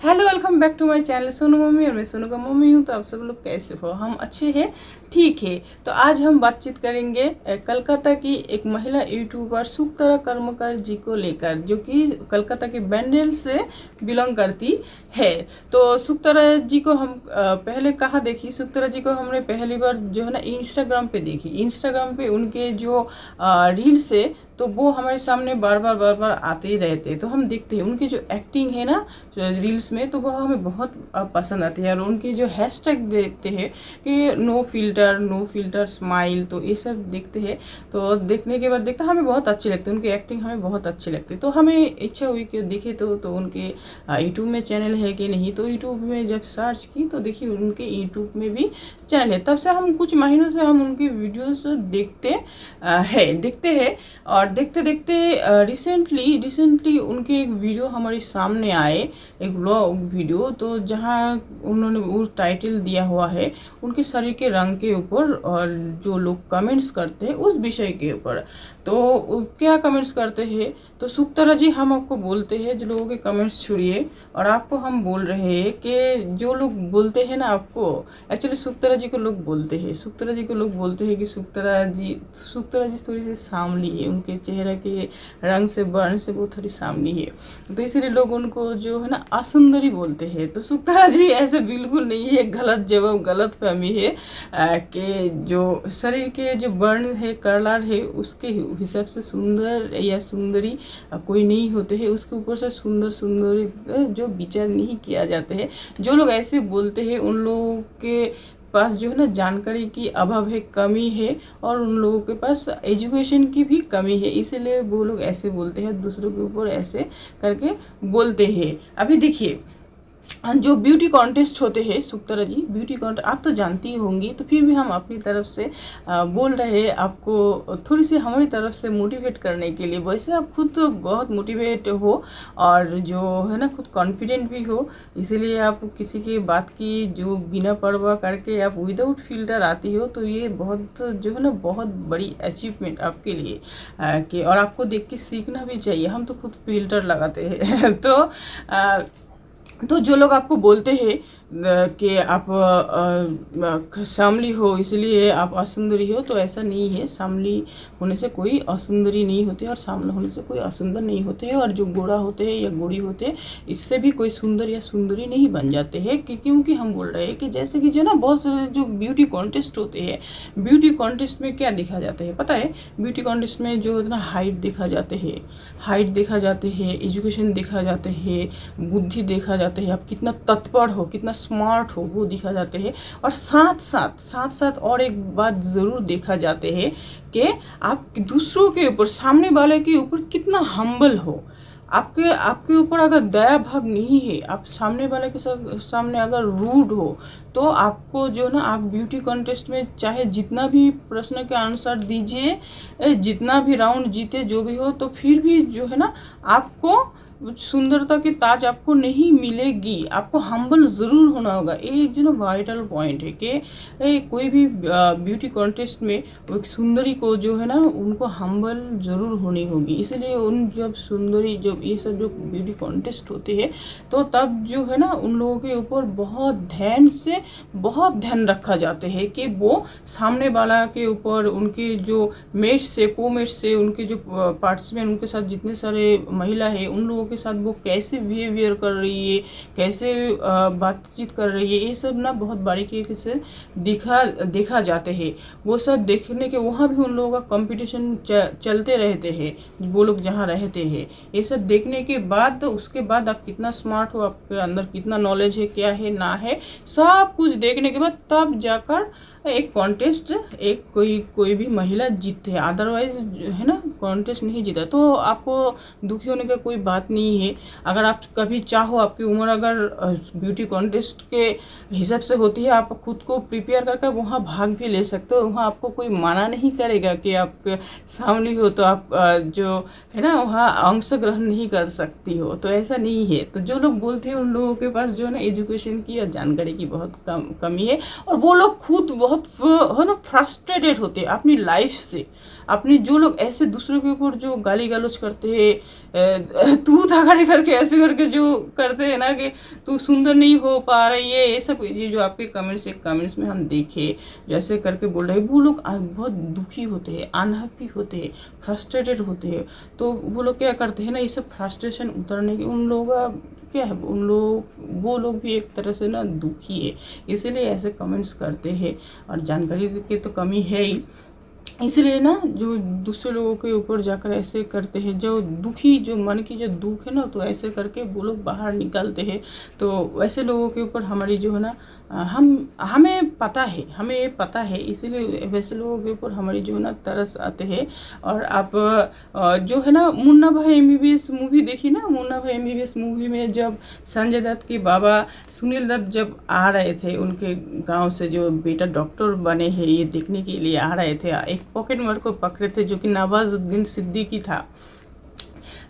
Hello, welcome back to my channel Sonu mummy. और मैं सोनू का मम्मी हूँ। तो आप सब लोग कैसे हो? हम अच्छे हैं, ठीक है। तो आज हम बातचीत करेंगे कलकत्ता की एक महिला यूट्यूबर सुक्तरा कर्मकार जी को लेकर, जो कि कलकत्ता के बैंडल से बिलोंग करती है। तो सुक्तरा जी को हम पहले कहाँ देखी? सुक्तरा जी को हमने पहली बार जो है ना इंस्टाग्राम पे देखी। इंस्टाग्राम पे उनके जो रील्स है तो वो हमारे सामने बार बार आते ही रहते हैं। तो हम देखते हैं उनकी जो एक्टिंग है ना रील्स में, तो वह हमें बहुत पसंद आती है। और उनकी जो हैशटैग देखते हैं कि नो फिल्टर स्माइल, तो ये सब देखते हैं। तो देखने के बाद देखते हमें बहुत अच्छी लगती है, उनकी एक्टिंग हमें बहुत अच्छी लगती है। तो हमें इच्छा हुई कि देखे तो उनके यूट्यूब में चैनल है कि नहीं। तो यूट्यूब में जब सर्च की तो देखिए उनके यूट्यूब में भी चैनल है। तब से हम कुछ महीनों से हम उनकी वीडियोस देखते हैं। और देखते देखते रिसेंटली उनके एक वीडियो हमारे सामने आए, एक व्लॉग वीडियो। तो जहाँ उन्होंने वो टाइटल दिया हुआ है उनके शरीर के रंग के ऊपर, और जो लोग कमेंट्स करते हैं उस विषय के ऊपर। तो क्या कमेंट्स करते हैं? तो सुक्तरा जी, हम आपको बोलते हैं जो लोगों के कमेंट्स छुड़िए, और आपको हम बोल रहे हैं कि जो लोग बोलते हैं ना आपको, एक्चुअली सुक्तरा जी को लोग बोलते हैं कि सुक्तरा जी थोड़ी सी सांवली है, उनके चेहरे के रंग से बर्न से वो थोड़ी सांवली है। तो इसीलिए लोग उनको जो है ना असुंदरी बोलते हैं। तो सुक्तरा जी ऐसे बिल्कुल नहीं है, गलत जवाब, गलत फहमी है कि जो शरीर के जो बर्न है, कलर है, उसके हिसाब से सुंदर या सुंदरी कोई नहीं होते हैं। उसके ऊपर से सुंदरी जो विचार नहीं किया जाते हैं। जो लोग ऐसे बोलते हैं उन लोगों के पास जो है ना जानकारी की अभाव है, कमी है, और उन लोगों के पास एजुकेशन की भी कमी है। इसीलिए वो लोग ऐसे बोलते हैं, दूसरों के ऊपर ऐसे करके बोलते हैं। अभी देखिए जो ब्यूटी कॉन्टेस्ट होते हैं, सुक्तरा जी ब्यूटी कॉन्टेस्ट आप तो जानती ही होंगी। तो फिर भी हम अपनी तरफ से बोल रहे हैं आपको, थोड़ी सी हमारी तरफ से मोटिवेट करने के लिए। वैसे आप खुद तो बहुत मोटिवेट हो और जो है ना खुद कॉन्फिडेंट भी हो, इसीलिए आप किसी की बात की जो बिना परवाह करके आप विदाउट फिल्टर आती हो। तो ये बहुत जो है ना बहुत बड़ी अचीवमेंट आपके लिए कि, और आपको देख के सीखना भी चाहिए। हम तो खुद फिल्टर लगाते हैं तो जो लोग आपको बोलते हैं कि आप सामली हो इसलिए आप असुंदरी हो, तो ऐसा नहीं है। सामली होने से कोई असुंदरी नहीं होती और सामला होने से कोई असुंदर नहीं होते हैं। और जो गोरा होते हैं या गोरी होते हैं, इससे भी कोई सुंदर या सुंदरी नहीं बन जाते हैं। क्योंकि हम बोल रहे हैं कि जैसे कि जो ना बहुत सारे जो ब्यूटी कॉन्टेस्ट होते हैं, ब्यूटी कॉन्टेस्ट में क्या देखा जाता है पता है? ब्यूटी कॉन्टेस्ट में जो है ना हाइट देखा जाते हैं, एजुकेशन देखा जाते हैं, बुद्धि देखा जाते हैं, आप कितना तत्पर हो, कितना स्मार्ट हो, वो दिखा जाते हैं। और साथ और एक बात ज़रूर देखा जाते हैं कि आप दूसरों के ऊपर, सामने वाले के ऊपर कितना हम्बल हो। आपके ऊपर अगर दया भाव नहीं है, आप सामने वाले के सामने अगर रूड हो, तो आपको जो ना आप ब्यूटी कॉन्टेस्ट में चाहे जितना भी प्रश्न के आंसर दीजिए, जितना भी राउंड जीते, जो भी हो, तो फिर भी जो है ना आपको सुंदरता की ताज आपको नहीं मिलेगी। आपको हम्बल ज़रूर होना होगा। ये एक जो ना वाइटल पॉइंट है कि कोई भी ब्यूटी कॉन्टेस्ट में एक सुंदरी को जो है ना उनको हम्बल ज़रूर होनी होगी। इसलिए उन जब ये सब जो ब्यूटी कॉन्टेस्ट होते हैं, तो तब जो है ना उन लोगों के ऊपर बहुत ध्यान रखा जाते हैं कि वो सामने वाला के ऊपर, उनके जो को-मेट्स से, उनके जो पार्टिसिपेंट, उनके साथ जितने सारे महिला है, उन लोगों के साथ वो कैसे बिहेवियर कर रही है, कैसे बातचीत कर रही है, ये सब ना बहुत बारीकी से देखा जाते हैं। वो सब देखने के वहाँ भी उन लोगों का कंपटीशन चलते रहते हैं, वो लोग जहाँ रहते हैं। ये सब देखने के बाद, तो उसके बाद आप कितना स्मार्ट हो, आपके अंदर कितना नॉलेज है, क्या है ना है, सब कुछ देखने के बाद तब जाकर एक कॉन्टेस्ट कोई भी महिला जीतते हैं। अदरवाइज है ना कॉन्टेस्ट नहीं जीता। तो आपको दुखी होने का कोई बात नहीं है। अगर आप कभी चाहो, आपकी उम्र अगर ब्यूटी कॉन्टेस्ट के हिसाब से होती है, आप खुद को प्रिपेयर करके वहाँ भाग भी ले सकते हो। वहाँ आपको कोई मना नहीं करेगा कि आप सामने हो तो आप जो है ना वहाँ अंशग्रहण नहीं कर सकती हो। तो ऐसा नहीं है। तो जो लोग बोलते हैं उन लोगों के पास जो है ना एजुकेशन की और जानकारी की बहुत कमी है, और वो लोग खुद बहुत है ना फ्रस्ट्रेटेड होते हैं अपनी लाइफ से। अपने जो लोग ऐसे दूसरों के ऊपर जो गाली गलौज करते हैं, तू जूता खड़े करके ऐसे करके जो करते हैं ना कि तू सुंदर नहीं हो पा रही है, ये सब ये जो आपके कमेंट्स में हम देखे जैसे करके बोल रहे हैं, वो लोग बहुत दुखी होते हैं, अनहैप्पी होते हैं, फ्रस्ट्रेटेड होते हैं। तो वो लोग क्या करते हैं ना, ये सब फ्रस्ट्रेशन उतरने के उन लोगों का क्या है, वो लोग भी एक तरह से ना दुखी है, इसीलिए ऐसे कमेंट्स करते हैं। और जानकारी की तो कमी है ही, इसलिए ना जो दूसरे लोगों के ऊपर जाकर ऐसे करते हैं, जो दुखी जो मन की जो दुख है ना, तो ऐसे करके वो लोग बाहर निकालते हैं। तो वैसे लोगों के ऊपर हमारी जो है ना हमें पता है, इसीलिए वैसे लोगों के ऊपर हमारी जो है ना तरस आते हैं। और आप जो है ना मुन्ना भाई MBBS मूवी देखी ना, मुन्ना भाई MBBS मूवी में जब संजय दत्त के बाबा सुनील दत्त जब आ रहे थे उनके गांव से, जो बेटा डॉक्टर बने हैं ये देखने के लिए आ रहे थे, एक पॉकेट मार को पकड़े थे जो कि नवाजुद्दीन सिद्दीकी था।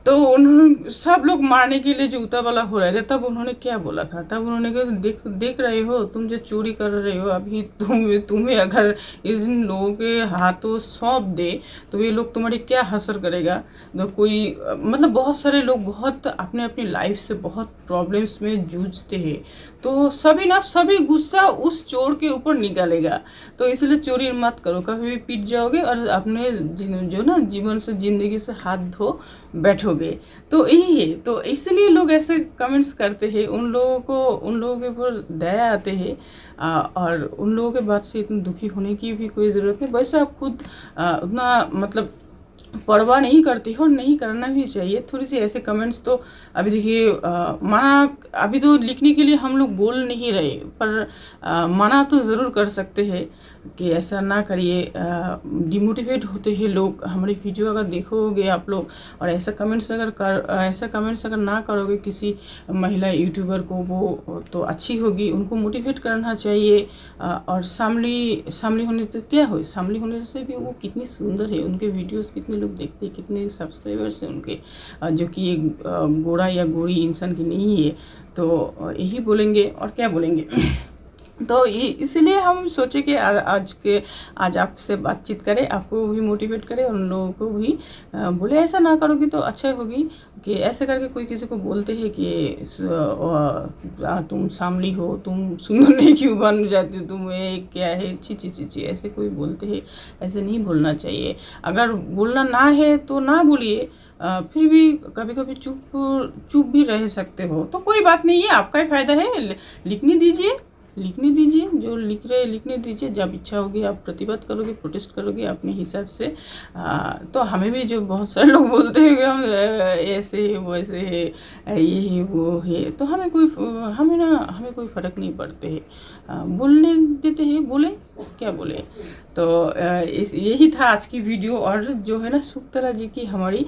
तो उन्होंने सब लोग मारने के लिए जूता वाला हो रहे थे, तब उन्होंने क्या बोला था, तब उन्होंने कहा देख रहे हो तुम जो चोरी कर रहे हो, अभी तुम्हें अगर इन लोगों के हाथों सौंप दे तो ये लोग तुम्हारी क्या हसर करेगा। तो कोई मतलब बहुत सारे लोग बहुत अपने अपनी लाइफ से बहुत प्रॉब्लम्स में जूझते हैं, तो सभी गुस्सा उस चोर के ऊपर निकालेगा। तो इसलिए चोरी मत करो, कभी भी पीट जाओगे और अपने जो ना जीवन से जिंदगी से हाथ धो बैठोगे। तो यही है, तो इसलिए लोग ऐसे कमेंट्स करते हैं, उन लोगों के ऊपर दया आते हैं। और उन लोगों के बात से इतनी दुखी होने की भी कोई ज़रूरत नहीं। वैसे आप खुद उतना मतलब परवाह नहीं करती हो, नहीं करना भी चाहिए। थोड़ी सी ऐसे कमेंट्स तो अभी देखिए मना अभी तो लिखने के लिए हम लोग बोल नहीं रहे, पर मना तो ज़रूर कर सकते हैं कि ऐसा ना करिए। डिमोटिवेट होते हैं लोग, हमारी वीडियो अगर देखोगे आप लोग और ऐसा कमेंट्स अगर ना करोगे किसी महिला यूट्यूबर को, वो तो अच्छी होगी, उनको मोटिवेट करना चाहिए। और सामली होने से क्या हो, सामली होने से भी वो कितनी सुंदर है, उनके वीडियोस कितने लोग देखते हैं, कितने सब्सक्राइबर्स हैं उनके, जो कि एक गोरा या गोरी इंसान की नहीं है। तो यही बोलेंगे और क्या बोलेंगे। तो इसलिए हम सोचे कि आज आपसे बातचीत करें, आपको भी मोटिवेट करें और उन लोगों को भी बोले ऐसा ना करोगी तो अच्छा होगी। कि ऐसे करके कोई किसी को बोलते हैं कि तुम सामली हो, तुम सुंदर नहीं क्यों बन जाती हो, तुम एक क्या है, ची, ऐसे कोई बोलते हैं, ऐसे नहीं बोलना चाहिए। अगर बोलना ना है तो ना बोलिए, फिर भी कभी कभी चुप भी रह सकते हो, तो कोई बात नहीं है, आपका ही फायदा है। लिखने दीजिए, जो लिखने दीजिए। जब इच्छा होगी आप प्रतिवाद करोगे, प्रोटेस्ट करोगे अपने हिसाब से। तो हमें भी जो बहुत सारे लोग बोलते हैं कि हम ऐसे है वैसे है, ये है वो है, तो हमें कोई फ़र्क नहीं पड़ते है। बोलने देते हैं, बोले क्या बोले। तो यही था आज की वीडियो। और जो है ना शुक्तरा जी की हमारी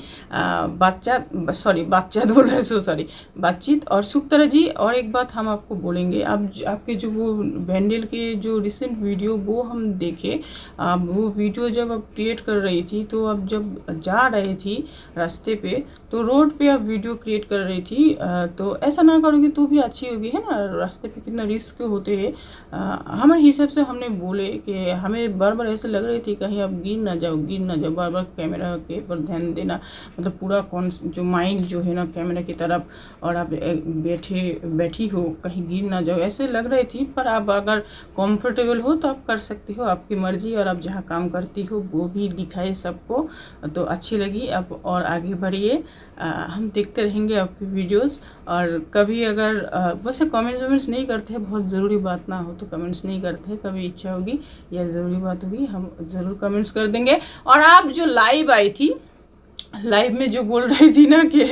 बातचीत और शुक्तरा जी, और एक बात हम आपको बोलेंगे, आपके जो वो वेंडल के जो रिसेंट वीडियो वो हम देखे, वो वीडियो जब आप क्रिएट कर रही थी, तो आप जब जा रही थी रास्ते पे, तो रोड पे आप वीडियो क्रिएट कर रही थी, तो ऐसा ना करोगे तो भी अच्छी होगी, है ना। रास्ते पे कितना रिस्क होते हैं, हमारे हिसाब से हमने बोले कि हमें बार बार ऐसे लग रही थी कहीं आप गिर ना जाओ, बार बार कैमरा के पर ध्यान देना, मतलब पूरा जो माइंड जो है ना कैमरा की तरफ, और आप बैठी हो, कहीं गिर ना जाओ, ऐसे लग रही थी। पर आप अगर कंफर्टेबल हो तो आप कर सकती हो, आपकी मर्जी। और आप जहाँ काम करती हो वो भी दिखाए सबको, तो अच्छी लगी। आप और आगे बढ़िए, हम देखते रहेंगे आपकी वीडियोस। और कभी अगर वैसे कमेंट्स नहीं करते हैं, बहुत ज़रूरी बात ना हो तो कमेंट्स नहीं करते हैं, कभी इच्छा होगी या ज़रूरी बात होगी हम ज़रूर कमेंट्स कर देंगे। और आप जो लाइव आई थी, लाइव में जो बोल रही थी ना कि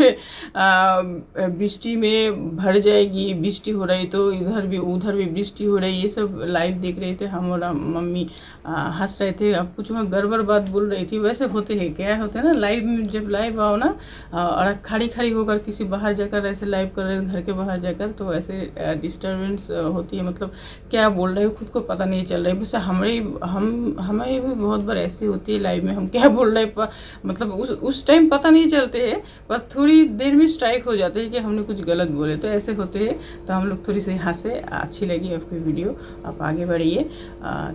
बृष्टि में भर जाएगी, बृष्टि हो रही तो इधर भी उधर भी बृष्टि हो रही, ये सब लाइव देख रहे थे हम और मम्मी, हंस रहे थे। अब कुछ मैं गड़बड़ बात बोल रही थी। वैसे होते हैं, क्या होता है ना लाइव में, जब लाइव आओ ना और खड़ी होकर किसी बाहर जाकर ऐसे लाइव कर रहे घर के बाहर जाकर, तो ऐसे डिस्टर्बेंस होती है, मतलब क्या बोल रहे हो खुद को पता नहीं चल रहा है। वैसे हमें भी बहुत बार ऐसी होती है लाइव में, हम क्या बोल रहे हैं, मतलब उस टाइम पता नहीं चलते हैं, पर थोड़ी देर में स्ट्राइक हो जाते हैं कि हमने कुछ गलत बोले, तो ऐसे होते हैं। तो हम लोग थोड़ी सी हंसे, अच्छी लगी आपकी वीडियो, आप आगे बढ़िए।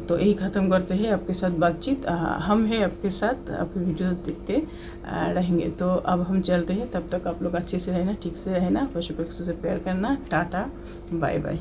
तो यही ख़त्म करते हैं आपके साथ बातचीत। हम हैं आपके साथ, आपकी वीडियो देखते रहेंगे। तो अब हम चलते हैं, तब तक आप लोग अच्छे से रहना, ठीक से रहना, पशु पक्षी से प्यार करना। Tata, bye bye.